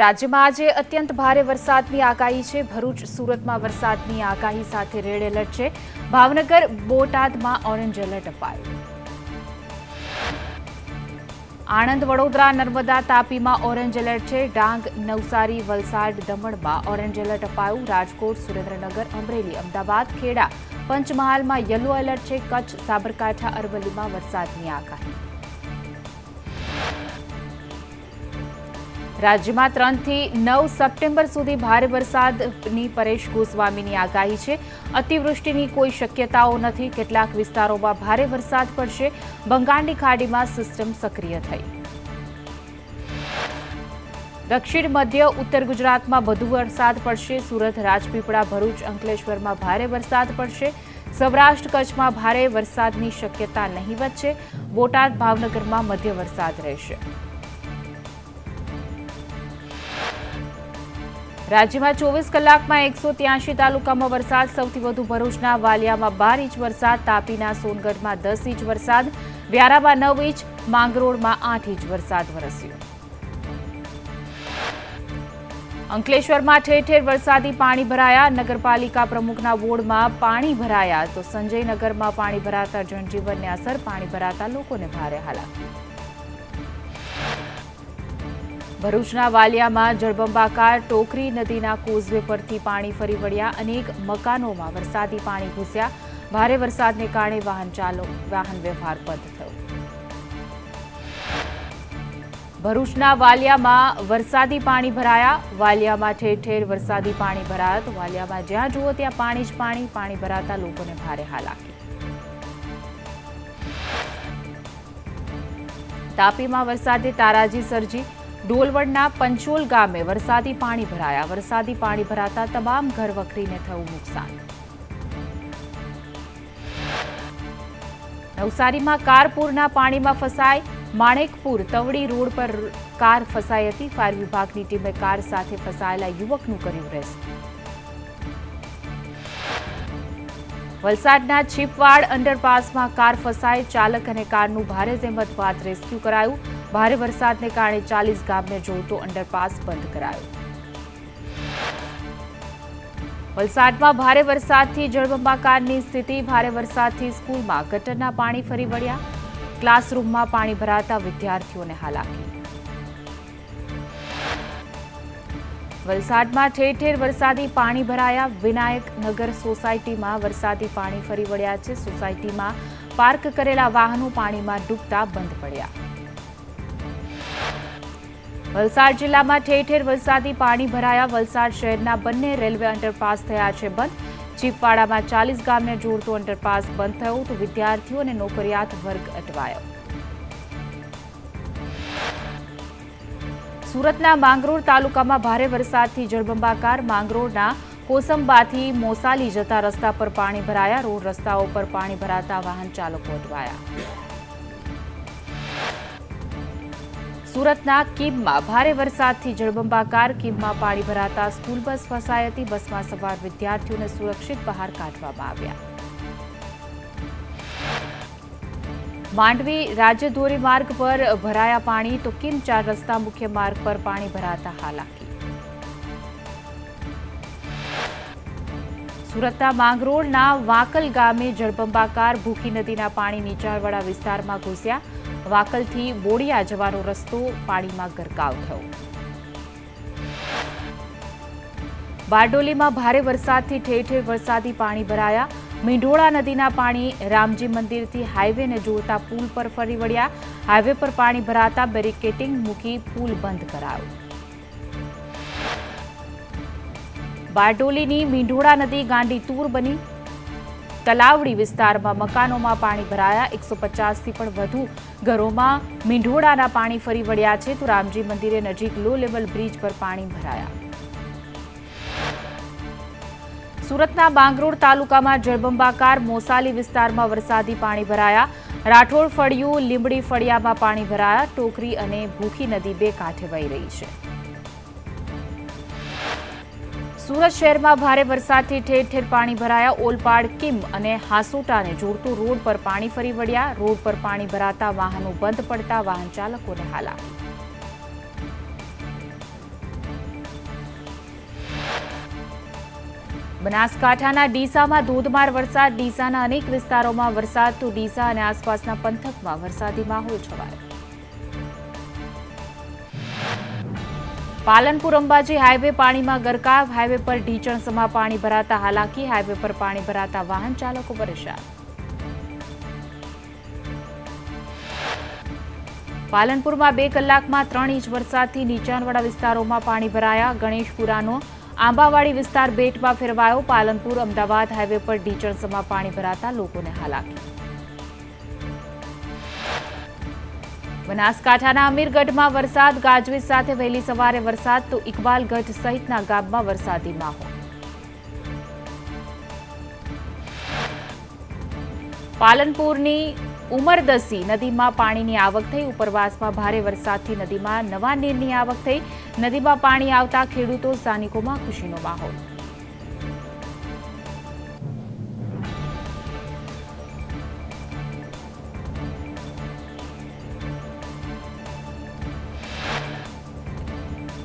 રાજ્યમાં આજે અત્યંત ભારે વરસાદની આગાહી છે। ભરૂચ, સુરતમાં વરસાદની આગાહી સાથે રેડ એલર્ટ છે। ભાવનગર, બોટાદમાં ઓરેન્જ એલર્ટ અપાયું। આણંદ, વડોદરા, નર્મદા, તાપીમાં ઓરેન્જ એલર્ટ છે। ડાંગ, નવસારી, વલસાડ, દમણમાં ઓરેન્જ એલર્ટ અપાયું। રાજકોટ, સુરેન્દ્રનગર, અમરેલી, અમદાવાદ, ખેડા, પંચમહાલમાં યલો એલર્ટ છે। કચ્છ, સાબરકાંઠા, અરવલ્લીમાં વરસાદની આગાહી। રાજ્યમાં 3 થી 9 સપ્ટેમ્બર સુધી ભારે વરસાદની પરેશ ગોસ્વામીની આગાહી છે। અતિવૃષ્ટિની કોઈ શક્યતાઓ નથી। કેટલાક વિસ્તારોમાં ભારે વરસાદ પડશે। બંગાળની ખાડીમાં સિસ્ટમ સક્રિય થઈ। દક્ષિણ મધ્ય ઉત્તર ગુજરાતમાં વધુ વરસાદ પડશે। સુરત, રાજપીપળા, ભરૂચ, અંકલેશ્વરમાં ભારે વરસાદ પડશે। સૌરાષ્ટ્ર, કચ્છમાં ભારે વરસાદની શક્યતા નહીવત છે। બોટાદ, ભાવનગરમાં મધ્ય વરસાદ રહેશે। રાજ્યમાં 24 કલાકમાં 183 તાલુકામાં વરસાદ। સૌથી વધુ ભરૂચના વાલિયામાં 12 ઇંચ વરસાદ, તાપીના સોનગઢમાં 10 ઇંચ વરસાદ, વ્યારામાં 9 ઇંચ, માંગરોળમાં 8 ઇંચ વરસાદ વરસ્યો। અંકલેશ્વરમાં ઠેર ઠેર વરસાદી પાણી ભરાયા। નગરપાલિકા પ્રમુખના વોર્ડમાં પાણી ભરાયા તો સંજયનગરમાં પાણી ભરાતા જનજીવનને અસર। પાણી ભરાતા લોકોને ભારે હાલાકી। ભરૂચના વાલિયામાં જળબંબાકાર। ટોકરી નદીના કોઝવે પરથી પાણી ફરી વળ્યા। અનેક મકાનોમાં વરસાદી પાણી ઘૂસ્યા। ભારે વરસાદને કારણે વાહન વ્યવહાર બંધ થયો। ભરૂચના વાલિયામાં વરસાદી પાણી ભરાયા। વાલિયામાં ઠેર ઠેર વરસાદી પાણી ભરાયા તો વાલિયામાં જ્યાં જુઓ ત્યાં પાણી જ પાણી। પાણી ભરાતા લોકોને ભારે હાલાકી। તાપીમાં વરસાદે તારાજી સર્જી। ડોલવડના પંચોલ ગામે વરસાદી પાણી ભરાયા। વરસાદી પાણી ભરાતા તમામ ઘરવખરીને થયું નુકસાન। નવસારીમાં કાર પૂરના પાણીમાં ફસાઈ। માણેકપુર તવડી રોડ પર કાર ફસાઈ હતી। ફાયર વિભાગની ટીમે કાર સાથે ફસાયેલા યુવકનું કર્યું રેસ્ક્યુ। વલસાડના છીપવાડ અંડરપાસમાં કાર ફસાઈ। ચાલક અને કારનું ભારે જહેમત બાદ રેસ્ક્યુ કરાયું। ભારે વરસાદને કારણે 40 ગામને જોડતો અંડરપાસ બંધ કરાયો। વલસાડમાં ભારે વરસાદથી જળબંબાકારની સ્થિતિ। ભારે વરસાદથી સ્કૂલમાં ગટરના પાણી ફરી વળ્યા। ક્લાસરૂમમાં પાણી ભરાતા વિદ્યાર્થીઓને હાલાકી। વલસાડમાં ઠેર ઠેર વરસાદી પાણી ભરાયા। વિનાયક નગર સોસાયટીમાં વરસાદી પાણી ફરી વળ્યા છે। સોસાયટીમાં પાર્ક કરેલા વાહનો પાણીમાં ડૂબતા બંધ પડ્યા। વલસાડ જિલ્લામાં ઠેર ઠેર વરસાદી પાણી ભરાયા। વલસાડ શહેરના બંને રેલવે અંડરપાસ થયા છે બંધ। ચીપવાડામાં 40 ગામને જોડતો અંડરપાસ બંધ થયો તો વિદ્યાર્થીઓ અને નોકરિયાત વર્ગ અટવાયો। સુરતના માંગરોળ તાલુકામાં ભારે વરસાદથી જળબંબાકાર। માંગરોળના કોસંબાથી મોસાલી જતા રસ્તા પર પાણી ભરાયા। રોડ રસ્તાઓ પર પાણી ભરાતા વાહન ચાલકો અટવાયા। સુરતના કીમમાં ભારે વરસાદથી જળબંબાકાર। કીમમાં પાણી ભરાતા સ્કૂલ બસ ફસાઈ હતી। બસમાં સવાર વિદ્યાર્થીઓને સુરક્ષિત બહાર કાઢવામાં આવ્યા। માંડવી રાજ્ય ધોરીમાર્ગ પર ભરાયા પાણી તો કીમ 4 રસ્તા મુખ્ય માર્ગ પર પાણી ભરાતા હાલાકી। સુરતના માંગરોળના વાકલ ગામે જળબંબાકાર। ભૂખી નદીના પાણી નીચાણવાળા વિસ્તારમાં ઘૂસ્યા। વાકલથી બોડિયા જવાનો રસ્તો પાણીમાં ગરકાવ થયો। બારડોલીમાં ભારે વરસાદથી ઠેર ઠેર વરસાદી પાણી ભરાયા। મીંઢોળા નદીના પાણી રામજી મંદિરથી હાઈવેને જોડતા પુલ પર ફરી વળ્યા। હાઈવે પર પાણી ભરાતા બેરિકેડિંગ મૂકી પુલ બંધ કરાયો। બારડોલીની મીંઢોળા નદી ગાંડીતુર બની। તલાવડી વિસ્તારમાં મકાનોમાં પાણી ભરાયા। 150થી પણ વધુ ઘરોમાં મીંઢોળાના પાણી ફરી વળ્યા છે તો રામજી મંદિરે નજીક લો લેવલ બ્રિજ પર પાણી ભરાયા। સુરતના માંગરોળ તાલુકામાં જળબંબાકાર। મોસાલી વિસ્તારમાં વરસાદી પાણી ભરાયા। રાઠોડ ફળિયું, લીંબડી ફળિયામાં પાણી ભરાયા। ટોકરી અને ભૂખી નદી બે કાંઠે વહી રહી છે। સુરત શહેરમાં ભારે વરસાદથી ઠેર ઠેર પાણી ભરાયા। ઓલપાડ, કીમ અને હાસોટાને જોડતો રોડ પર પાણી ફરી વળ્યા। રોડ પર પાણી ભરાતા વાહનો બંધ પડતા વાહન ચાલકોને હાલાકી। બનાસકાંઠાના ડીસામાં ધોધમાર વરસાદ. ડીસાના અનેક વિસ્તારોમાં વરસાદ તો ડીસા અને આસપાસના પંથકમાં વરસાદી માહોલ છવાયો. પાલનપુર અંબાજી હાઈવે પાણીમાં ગરકાવ. હાઈવે પર ઢીચણસમાં પાણી ભરાતા હાલાકી. હાઈવે પર પાણી ભરાતા વાહન ચાલકો પરેશાન. પાલનપુરમાં 2 કલાકમાં 3 ઇંચ વરસાદથી નીચાણવાળા વિસ્તારોમાં પાણી ભરાયા. ગણેશપુરાનો આંબાવાડી વિસ્તાર બેટમાં ફેરવાયો. પાલનપુર અમદાવાદ હાઈવે પર ઢીચણસમાં પાણી ભરાતા લોકોને હાલાકી. બનાસકાંઠાના અમીરગઢમાં વરસાદ. ગાજવીજ સાથે વહેલી સવારે વરસાદ તો ઇકબાલગઢ સહિતના ગામમાં વરસાદી માહોલ. પાલનપુરની ઉમરદસી નદીમાં પાણીની આવક થઈ. ઉપરવાસમાં ભારે વરસાદથી નદીમાં નવા નીરની આવક થઈ. નદીમાં પાણી આવતા ખેડૂતો સ્થાનિકોમાં ખુશીનો માહોલ.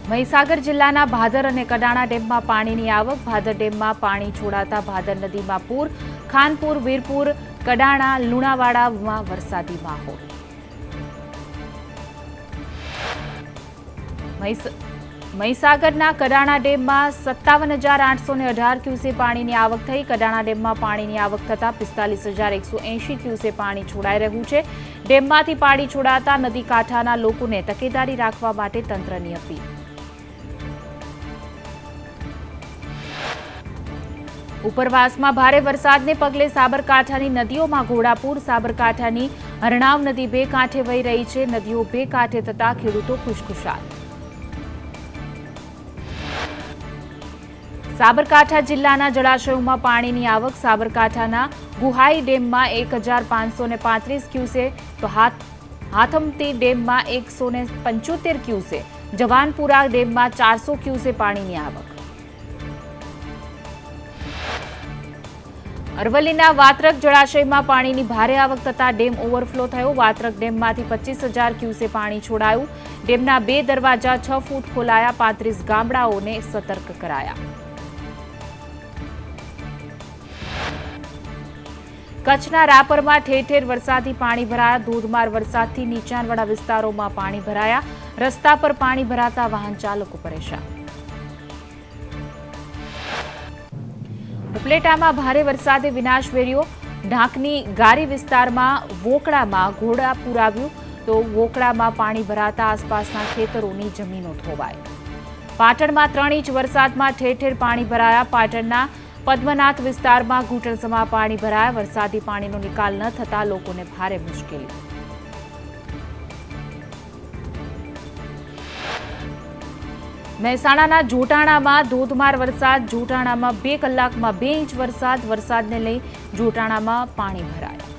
મહીસાગર જિલ્લાના ભાદર અને કડાણા ડેમમાં પાણીની આવક. ભાદર ડેમમાં પાણી છોડાતા ભાદર નદીમાં પૂર. ખાનપુર, વીરપુર, કડાણા, લુણાવાડામાં વરસાદી માહોલ. મહીસાગરના કડાણા ડેમમાં 57,818 ક્યુસેક પાણીની આવક થઈ. કડાણા ડેમમાં પાણીની આવક થતાં 45,180 ક્યુસેક પાણી છોડાઈ રહ્યું છે. ડેમમાંથી પાણી છોડાતા નદી કાંઠાના લોકોને તકેદારી રાખવા માટે તંત્રની અપીલ. ઉપરવાસમાં ભારે વરસાદને પગલે સાબરકાંઠાની નદીઓમાં ઘોડાપૂર. સાબરકાંઠાની હરણાવ નદી 2 કાંઠે વહી રહી છે. નદીઓ 2 કાંઠે થતા ખેડૂતો ખુશખુશાલ. સાબરકાંઠા જિલ્લાના જળાશયોમાં પાણીની આવક. સાબરકાંઠાના ગુહાઈ ડેમમાં 1,535 ક્યુસેક તો હાથમતી ડેમમાં 175 ક્યુસેક. જવાનપુરા ડેમમાં 400 ક્યુસેક પાણીની આવક. અરવલ્લીના વાત્રક જળાશયમાં પાણીની ભારે આવક થતાં ડેમ ઓવરફ્લો થયો. વાત્રક ડેમમાંથી 25,000 ક્યુસેક પાણી છોડાયું. ડેમના 2 દરવાજા 6 ફૂટ ખોલાયા. 35 ગામડાઓને સતર્ક કરાયા. કચ્છના રાપરમાં ઠેર ઠેર વરસાદી પાણી ભરાયા. ધોધમાર વરસાદથી નીચાણવાળા વિસ્તારોમાં પાણી ભરાયા. રસ્તા પર પાણી ભરાતા વાહન ચાલકો પરેશાન. ઉપલેટામાં ભારે વરસાદે વિનાશ વેર્યો. ઢાંકની ગારી વિસ્તારમાં વોકળામાં ઘોડાપૂર આવ્યું તો વોકળામાં પાણી ભરાતા આસપાસના ખેતરોની જમીનો ધોવાઈ. પાટણમાં 3 ઇંચ વરસાદમાં ઠેર ઠેર પાણી ભરાયા. પાટણના પદ્મનાથ વિસ્તારમાં ઘૂંટણસમાં પાણી ભરાયા. વરસાદી પાણીનો નિકાલ ન થતા લોકોને ભારે મુશ્કેલી. મહેસાણાના જોટાણામાં ધોધમાર વરસાદ. જોટાણામાં 2 કલાકમાં 2 ઇંચ વરસાદ. વરસાદને લઈ જોટાણામાં પાણી ભરાયા.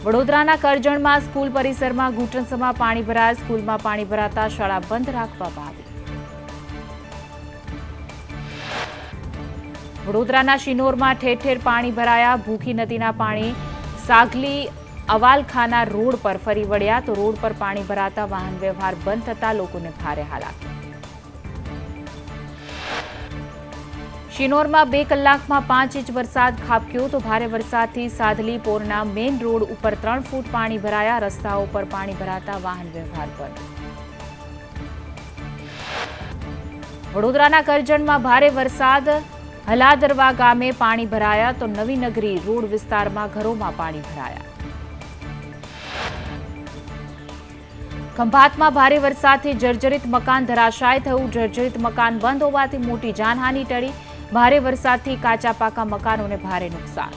વડોદરાના કરજણમાં સ્કૂલ પરિસરમાં ઘૂંટણસમાં પાણી ભરાયા. સ્કૂલમાં પાણી ભરાતા શાળા બંધ રાખવામાં આવી. વડોદરાના શિનોરમાં ઠેર ઠેર પાણી ભરાયા. ભૂખી નદીના પાણી સાગલી અવાલખાના રોડ પર ફરી વળ્યા તો રોડ પર પાણી ભરાતા વાહન વ્યવહાર બંધ થતા લોકોને ભારે હાલાકી. શિનોરમાં 2 કલાકમાં 5 ઇંચ વરસાદ ખાબક્યો તો ભારે વરસાદથી સાદલી પોરના મેઇન રોડ ઉપર 3 ફૂટ પાણી ભરાયા. રસ્તાઓ પર પાણી ભરાતા વાહન વ્યવહાર બંધ. વડોદરાના કરજણમાં ભારે વરસાદ. હલાદરવા ગામે પાણી ભરાયા તો નવી નગરી રોડ વિસ્તારમાં ઘરોમાં પાણી ભરાયા. ખંભાતમાં ભારે વરસાદથી જર્જરિત મકાન ધરાશાય થયું. જર્જરિત મકાન બંધ હોવાથી મોટી જાનહાનિ ટળી. ભારે વરસાદથી કાચા પાકા મકાનોને ભારે નુકસાન.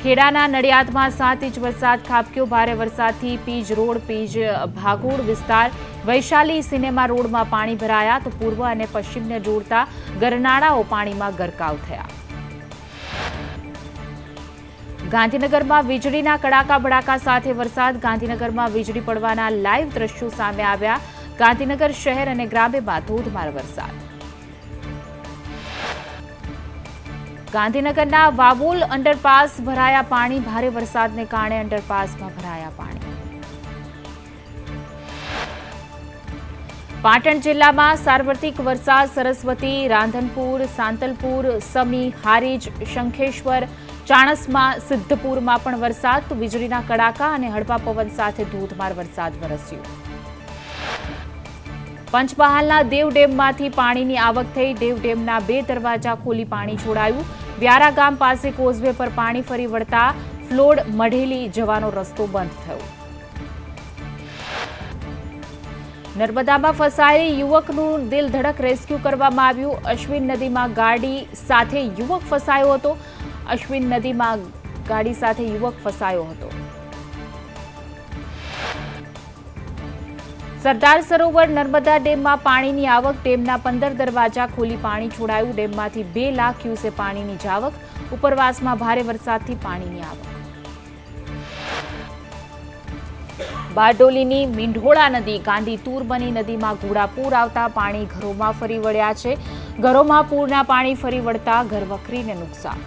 ખેડાના નડિયાદમાં 7 ઇંચ વરસાદ ખાબક્યો. ભારે વરસાદથી પીજ રોડ, પીજ ભાગોળ વિસ્તાર, વૈશાલી સિનેમા રોડમાં પાણી ભરાયા તો પૂર્વ અને પશ્ચિમને જોડતા ગરનાળાઓ પાણીમાં ગરકાવ થયા. ગાંધીનગરમાં વીજળીના કડાકા ભડાકા સાથે વરસાદ. ગાંધીનગરમાં વીજળી પડવાના લાઈવ દ્રશ્યો સામે આવ્યા. ગાંધીનગર શહેર અને ગ્રામ્યમાં ધોધમાર વરસાદ. ગાંધીનગરના વાવોલ અંડરપાસ ભરાયા પાણી. ભારે વરસાદને કારણે અંડરપાસમાં ભરાયા પાણી. પાટણ જિલ્લામાં સાર્વત્રિક વરસાદ સરસ્વતી, રાંધનપુર, સાંતલપુર, સમી, હારીજ, શંખેશ્વર, ચાણસ્મા, સિદ્ધપુરમાં પણ વરસાદ તો વીજળીના કડાકા અને હળવા પવન સાથે ધોધમાર વરસાદ વરસ્યો. પંચમહાલના દેવ ડેમમાંથી પાણીની આવક થઈ. દેવ ડેમના 2 દરવાજા ખોલી પાણી છોડાયું. વ્યારા ગામ પાસે કોઝવે પર પાણી ફરી વળતા ફ્લોડ મઢેલી જવાનો રસ્તો બંધ થયો. નર્મદામાં ફસાયેલી યુવકનું દિલ ધડક રેસ્ક્યુ કરવામાં આવ્યું. અશ્વિન નદીમાં ગાડી સાથે યુવક ફસાયો હતો. અશ્વિન નદીમાં ગાડી સાથે યુવક ફસાયો હતો. સરદાર સરોવર નર્મદા ડેમમાં પાણીની આવક. ડેમના 15 દરવાજા ખોલી પાણી છોડાયું. ડેમમાંથી 2 લાખ ક્યુસેક પાણીની જાવક. ઉપરવાસમાં ભારે વરસાદથી પાણીની આવક. બારડોલીની મીંઢોળા નદી ગાંધીતુર બની. નદીમાં ઘોડાપૂર આવતા પાણી ઘરોમાં ફરી વળ્યા છે. ઘરોમાં પૂરના પાણી ફરી વળતા ઘરવખરીને નુકસાન.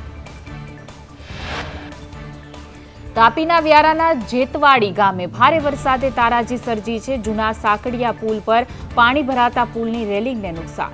તાપીના વ્યારાના જેતવાડી ગામે ભારે વરસાદે તારાજી સર્જી છે. જૂના સાંકડિયા પુલ પર પાણી ભરાતા પુલની રેલિંગને નુકસાન.